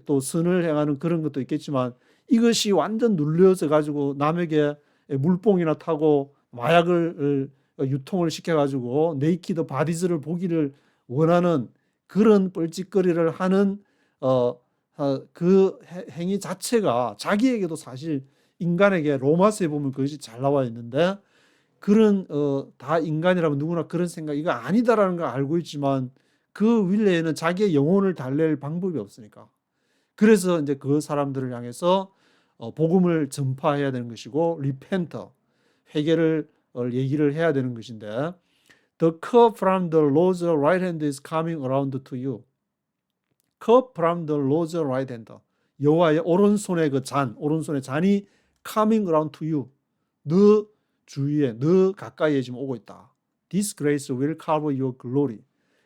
또 선을 행하는 그런 것도 있겠지만 이것이 완전 눌려져 가지고 남에게 물뽕이나 타고 마약을 유통을 시켜가지고 네이키드 바디즈를 보기를 원하는 그런 뻘짓거리를 하는 그 행위 자체가 자기에게도 사실 인간에게 로마서에 보면 그것이 잘 나와 있는데 그런 다 인간이라면 누구나 그런 생각 이거 아니다라는 걸 알고 있지만 그 위에는 자기의 영혼을 달랠 방법이 없으니까 그래서 이제 그 사람들을 향해서 복음을 전파해야 되는 것이고 리펜터 회개를 얘기를 해야 되는 것인데 The cup from the Lord's right hand is coming around to you. cup from the Lord's right hand. 여호와의 오른손의 그 잔, 오른손의 잔이 coming around to you. 너 주위에, 너 가까이에 지금 오고 있다. This grace will cover your glory.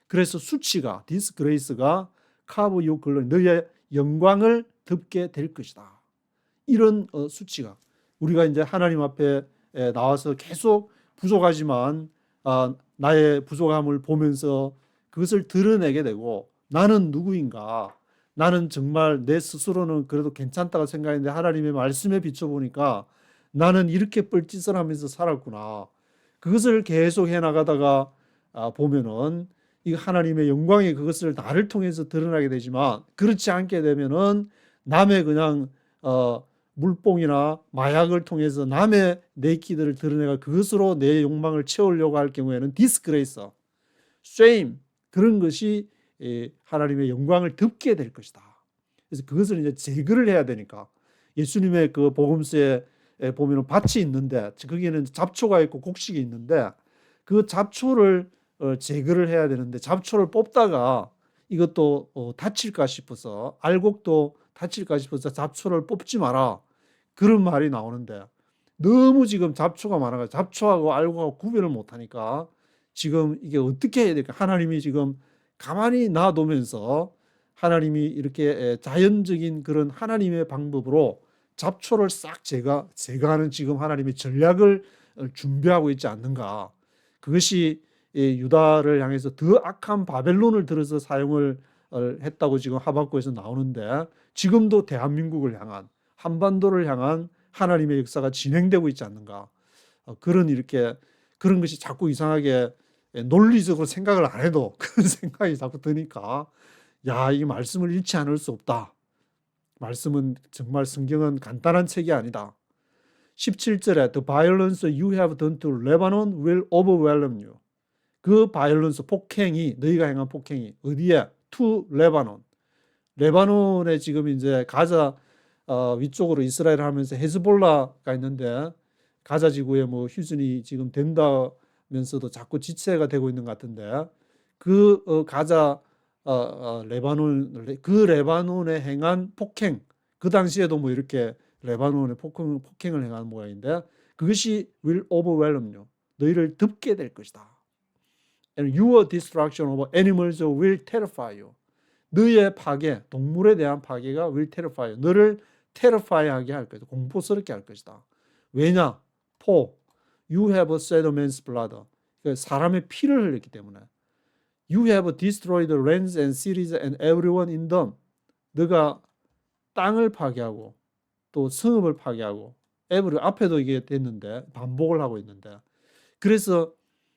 그래서 수치가, this grace가 cover your glory. 너의 영광을 덮게 될 것이다. 이런 수치가 우리가 이제 하나님 앞에 나와서 계속 부족하지만 나의 부족함을 보면서 그것을 드러내게 되고 나는 누구인가? 나는 정말 내 스스로는 그래도 괜찮다고 생각했는데 하나님의 말씀에 비춰보니까 나는 이렇게 뻘짓을 하면서 살았구나. 그것을 계속 해나가다가 보면은 이 하나님의 영광이 그것을 나를 통해서 드러나게 되지만 그렇지 않게 되면은 남의 그냥 물뽕이나 마약을 통해서 남의 네이키드를 드러내가 그것으로 내 욕망을 채우려고 할 경우에는 디스그레이스, shame 그런 것이 하나님의 영광을 덮게 될 것이다. 그래서 그것을 이제 제거를 해야 되니까 예수님의 그 복음서에 보면은 밭이 있는데 거기에는 잡초가 있고 곡식이 있는데 그 잡초를 제거를 해야 되는데 잡초를 뽑다가 이것도 다칠까 싶어서 알곡도 다칠까 싶어서 잡초를 뽑지 마라 그런 말이 나오는데 너무 지금 잡초가 많아가지고 잡초하고 알곡하고 구별을 못하니까 지금 이게 어떻게 해야 될까? 하나님이 지금 가만히 놔두면서 하나님이 이렇게 자연적인 그런 하나님의 방법으로 잡초를 싹 제거하는 지금 하나님의 전략을 준비하고 있지 않는가? 그것이 유다를 향해서 더 악한 바벨론을 들어서 사용을 했다고 지금 하박국에서 나오는데 지금도 대한민국을 향한 한반도를 향한 하나님의 역사가 진행되고 있지 않는가? 그런 것이 자꾸 이상하게 논리적으로 생각을 안 해도 그런 생각이 자꾸 드니까 야, 이 말씀을 잃지 않을 수 없다. 말씀은 정말 성경은 간단한 책이 아니다. 17절에 The violence you have done to Lebanon will overwhelm you. 그 바이올런스 폭행이 너희가 행한 폭행이 어디에? To Lebanon. 레바논에 지금 이제 가자 위쪽으로 이스라엘을 하면서 헤즈볼라가 있는데 가자 지구에 뭐 휴전이 지금 된다면서도 자꾸 지체가 되고 있는 것 같은데 그 가자 레바논에 행한 폭행 그 당시에도 뭐 이렇게 레바논에 폭행을 행한 모양인데 그것이 will overwhelm you. 너희를 덮게 될 것이다. And your destruction of animals will terrify you. 너의 파괴, 동물에 대한 파괴가 will terrify you. 너를 terrify하게 할 것이다. 공포스럽게 할 것이다. 왜냐? For you have shed man's blood. 사람의 피를 흘렸기 때문에. You have destroyed lands and cities and everyone in them. 너가 땅을 파괴하고 또 성읍을 파괴하고 앞에도 이게 됐는데 반복을 하고 있는데 그래서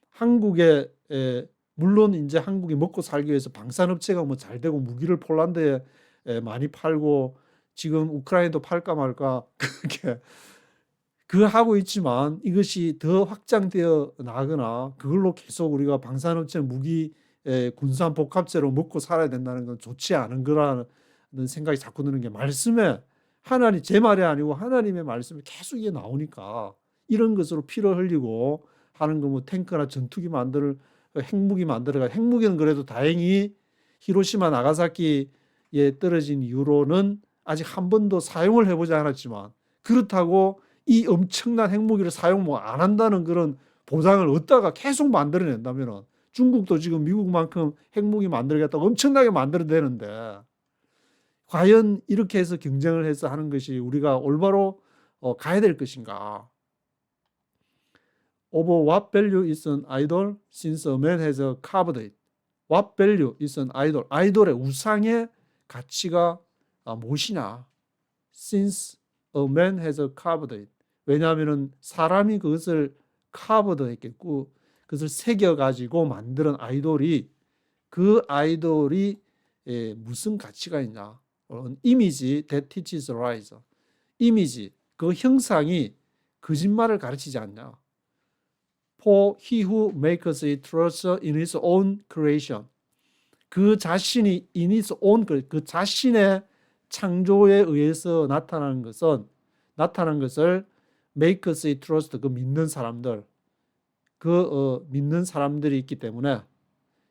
한국에 물론 이제 한국이 먹고 살기 위해서 방산업체가 뭐 잘 되고 무기를 폴란드에 많이 팔고 지금 우크라이나도 팔까 말까 그렇게 하고 있지만 이것이 더 확장되어 나가거나 그걸로 계속 우리가 방산업체 무기 군산 복합체로 먹고 살아야 된다는 건 좋지 않은 거라는 생각이 자꾸 드는 게 말씀에 하나님 제 말이 아니고 하나님의 말씀이 계속 이게 나오니까 이런 것으로 피를 흘리고 하는 거 뭐 탱크나 전투기 핵무기 만들어가 핵무기는 그래도 다행히 히로시마 나가사키에 떨어진 이후로는 아직 한 번도 사용을 해보지 않았지만 그렇다고 이 엄청난 핵무기를 사용 안 한다는 그런 보장을 얻다가 계속 만들어낸다면 중국도 지금 미국만큼 핵무기 만들겠다고 엄청나게 만들어내는데 과연 이렇게 해서 경쟁을 해서 하는 것이 우리가 올바로 가야 될 것인가? Of what value is an idol since a man has carved it? What value is an idol? 아이돌의 우상의 가치가 무엇이냐? Since a man has carved it. 왜냐하면 사람이 그것을 carved 했겠고 그것을 새겨가지고 만드는 아이돌이 그 아이돌이 무슨 가치가 있냐? 이미지 that teaches lies. 이미지 그 형상이 거짓말을 가르치지 않냐? For he who makes it trusts in his own creation. 그 자신이 in his own 그 자신의 창조에 의해서 나타난 것을 makes it trust 그 믿는 사람들 믿는 사람들이 있기 때문에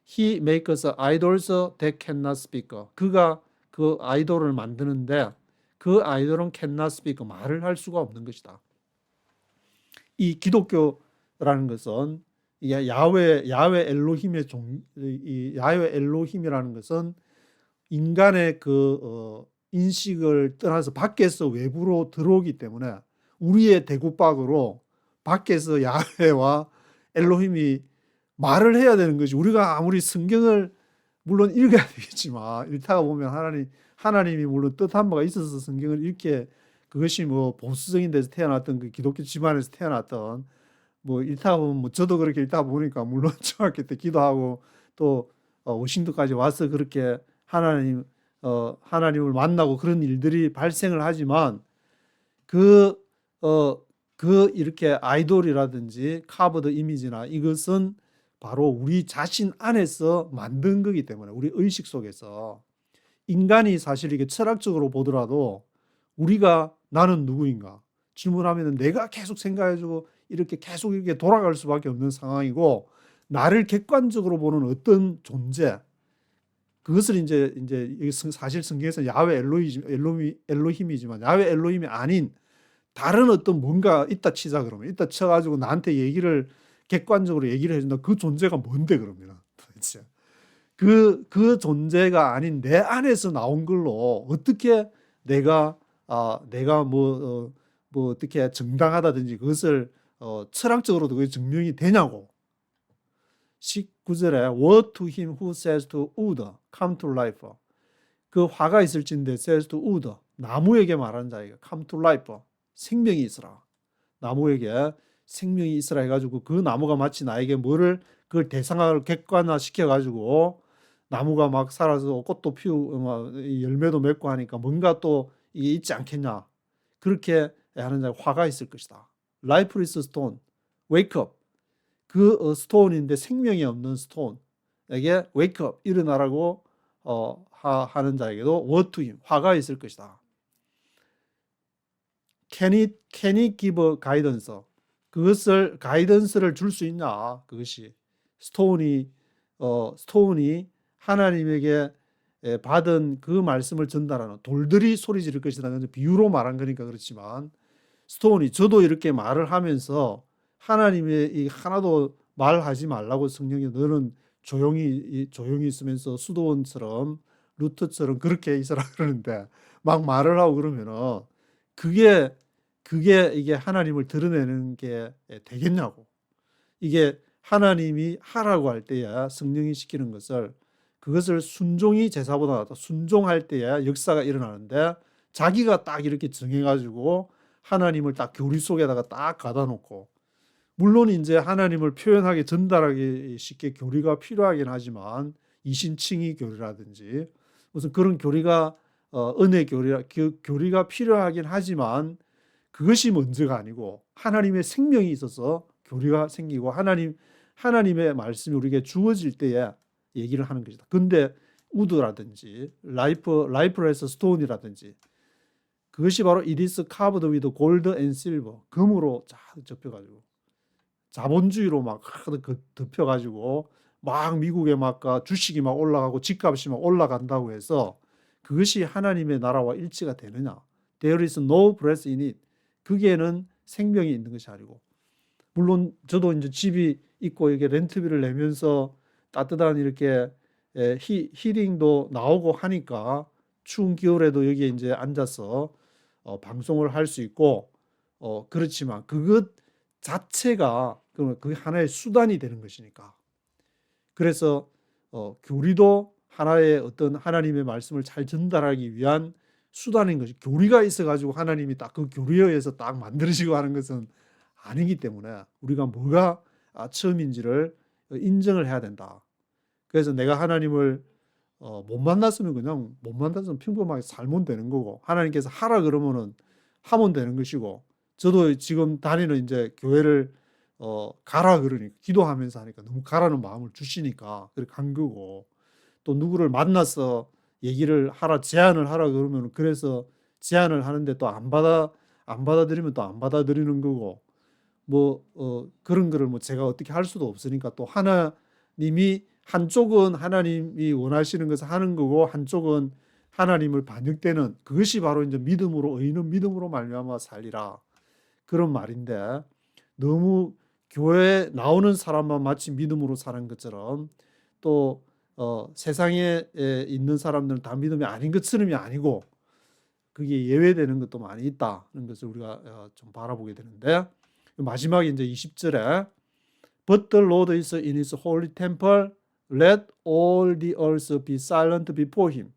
he makes idols that cannot speak. 그가 그 아이돌을 만드는데 그 아이돌은 cannot speak 말을 할 수가 없는 것이다. 이 기독교라는 것은 야훼 엘로힘의 야훼 엘로힘이라는 것은 인간의 그 인식을 떠나서 밖에서 외부로 들어오기 때문에 우리의 대국박으로 밖에서 야훼와 엘로힘이 말을 해야 되는 것이 우리가 아무리 성경을 물론 읽어야 되겠지만 읽다가 보면 하나님이 물론 뜻한 바가 있어서 성경을 읽게 그것이 뭐 보수적인 데서 태어났던 그 기독교 집안에서 태어났던 뭐 읽다 보면 뭐 저도 그렇게 읽다 보니까 물론 중학교 때 기도하고 또 워싱턴까지 와서 그렇게 하나님을 만나고 그런 일들이 발생을 하지만 그 이렇게 아이돌이라든지 카버드 이미지나 이것은 바로 우리 자신 안에서 만든 거기 때문에 우리 의식 속에서 인간이 사실 이게 철학적으로 보더라도 우리가 나는 누구인가 질문하면 내가 계속 생각해주고 이렇게 계속 이렇게 돌아갈 수밖에 없는 상황이고 나를 객관적으로 보는 어떤 존재 그것을 이제 사실 성경에서 야훼 엘로힘이지만 야훼 엘로힘이 아닌 다른 어떤 뭔가 있다 치자 그러면 있다 쳐가지고 나한테 객관적으로 얘기를 해준다. 그 존재가 뭔데 그러면 도대체 그 존재가 아닌 내 안에서 나온 걸로 어떻게 내가 뭐 어떻게 정당하다든지 그것을 철학적으로도 그게 증명이 되냐고. 19절에 Woe to him who says to wood, come to life. 그 화가 있을진데 says to wood, 나무에게 말하는 자에게 come to life, 생명이 있으라. 나무에게 생명이 있으라 해가지고 그 나무가 마치 나에게 그걸 대상을 객관화 시켜가지고 나무가 막 살아서 꽃도 피우고 열매도 맺고 하니까 뭔가 또 이게 있지 않겠냐. 그렇게 하는 자가 화가 있을 것이다. Lifeless stone, wake up. 그 스톤인데 생명이 없는 스톤에게 wake up, 일어나라고 하는 자에게도 woe to him, 화가 있을 것이다. Can it give guidance? 그것을 가이던스를 줄 수 있냐? 그것이 스톤이 하나님에게 받은 그 말씀을 전달하는 돌들이 소리 지를 것이라는 비유로 말한 거니까 그렇지만 스톤이 저도 이렇게 말을 하면서 하나님의 이 하나도 말하지 말라고 성령이 너는 조용히 있으면서 수도원처럼 루터처럼 그렇게 있으라 그러는데 막 말을 하고 그러면은 그게 이게 하나님을 드러내는 게 되겠냐고. 이게 하나님이 하라고 할 때야 성령이 시키는 것을 그것을 순종이 제사보다 낫다. 순종할 때야 역사가 일어나는데 자기가 딱 이렇게 정해가지고 하나님을 딱 교리 속에다가 딱 가다 놓고 물론 이제 하나님을 표현하기 전달하기 쉽게 교리가 필요하긴 하지만 이신칭의 교리라든지 무슨 그런 교리가 은혜 교리가 필요하긴 하지만 그것이 먼저가 아니고 하나님의 생명이 있어서 교리가 생기고 하나님의 말씀이 우리에게 주어질 때에 얘기를 하는 것이다. 근데 우드라든지 라이프레스 스톤이라든지 그것이 바로 it is carved with gold and silver 금으로 쫙 접혀가지고 자본주의로 막 덮여가지고 막 미국에 막 주식이 막 올라가고 집값이 막 올라간다고 해서 그것이 하나님의 나라와 일치가 되느냐? There is no breath in it. 거기에는 생명이 있는 것이 아니고 물론 저도 이제 집이 있고 이게 렌트비를 내면서 따뜻한 이렇게 히팅도 나오고 하니까 추운 겨울에도 여기에 이제 앉아서 방송을 할 수 있고 그렇지만 그것 자체가 그 하나의 수단이 되는 것이니까 그래서 교리도 하나의 어떤 하나님의 말씀을 잘 전달하기 위한 수단인 것이 교리가 있어가지고 하나님이 딱 그 교리에 의해서 딱 만들어지고 하는 것은 아니기 때문에 우리가 뭐가 처음인지를 인정을 해야 된다. 그래서 내가 하나님을 못 만났으면 그냥 못 만났으면 평범하게 살면 되는 거고 하나님께서 하라 그러면은 하면 되는 것이고 저도 지금 다니는 이제 교회를 가라 그러니까 기도하면서 하니까 너무 가라는 마음을 주시니까 그렇게 간 거고 또 누구를 만나서 얘기를 하라 제안을 하라 그러면 그래서 제안을 하는데 또 안 받아들이면 또 안 받아들이는 거고 그런 거를 제가 어떻게 할 수도 없으니까 또 하나님이 한쪽은 하나님이 원하시는 것을 하는 거고 한쪽은 하나님을 반역되는 그것이 바로 이제 믿음으로 의인은 믿음으로 말미암아 살리라 그런 말인데 너무 교회에 나오는 사람만 마치 믿음으로 사는 것처럼 또 세상에 있는 사람들은 다 믿음이 아닌 것처럼이 아니고 그게 예외되는 것도 많이 있다는 것을 우리가 좀 바라보게 되는데 마지막에 이제 20절에 But the Lord is in his holy temple, let all the earth be silent before him.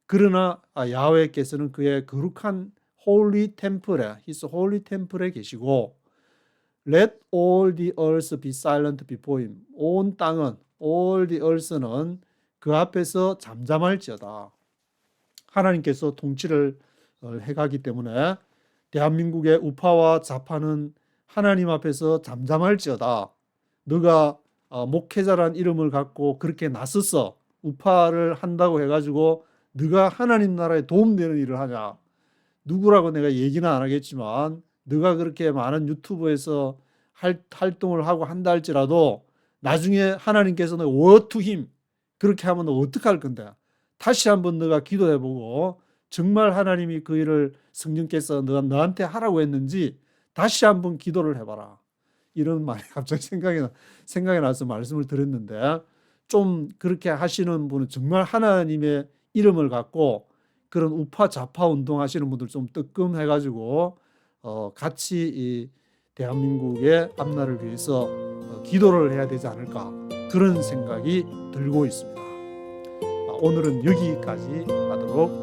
그러나 야훼께서는 그의 거룩한 holy temple에 his holy temple에 계시고 Let all the earth be silent before him. 온 땅은 all the earth는 그 앞에서 잠잠할지어다. 하나님께서 통치를 해가기 때문에 대한민국의 우파와 좌파는 하나님 앞에서 잠잠할지어다. 너가 목회자란 이름을 갖고 그렇게 나서서 우파를 한다고 해가지고 너가 하나님 나라에 도움되는 일을 하냐. 누구라고 내가 얘기는 안 하겠지만 너가 그렇게 많은 유튜브에서 활동을 하고 한다 할지라도 나중에 하나님께서는 word to him 그렇게 하면 너 어떡할 건데 다시 한번 너가 기도해보고 정말 하나님이 그 일을 성령께서 너한테 하라고 했는지 다시 한번 기도를 해봐라. 이런 말이 갑자기 생각이 나서 말씀을 드렸는데 좀 그렇게 하시는 분은 정말 하나님의 이름을 갖고 그런 우파 좌파 운동하시는 분들 좀 뜨끔해가지고 같이 이 대한민국의 앞날을 위해서 기도를 해야 되지 않을까 그런 생각이 들고 있습니다. 오늘은 여기까지 하도록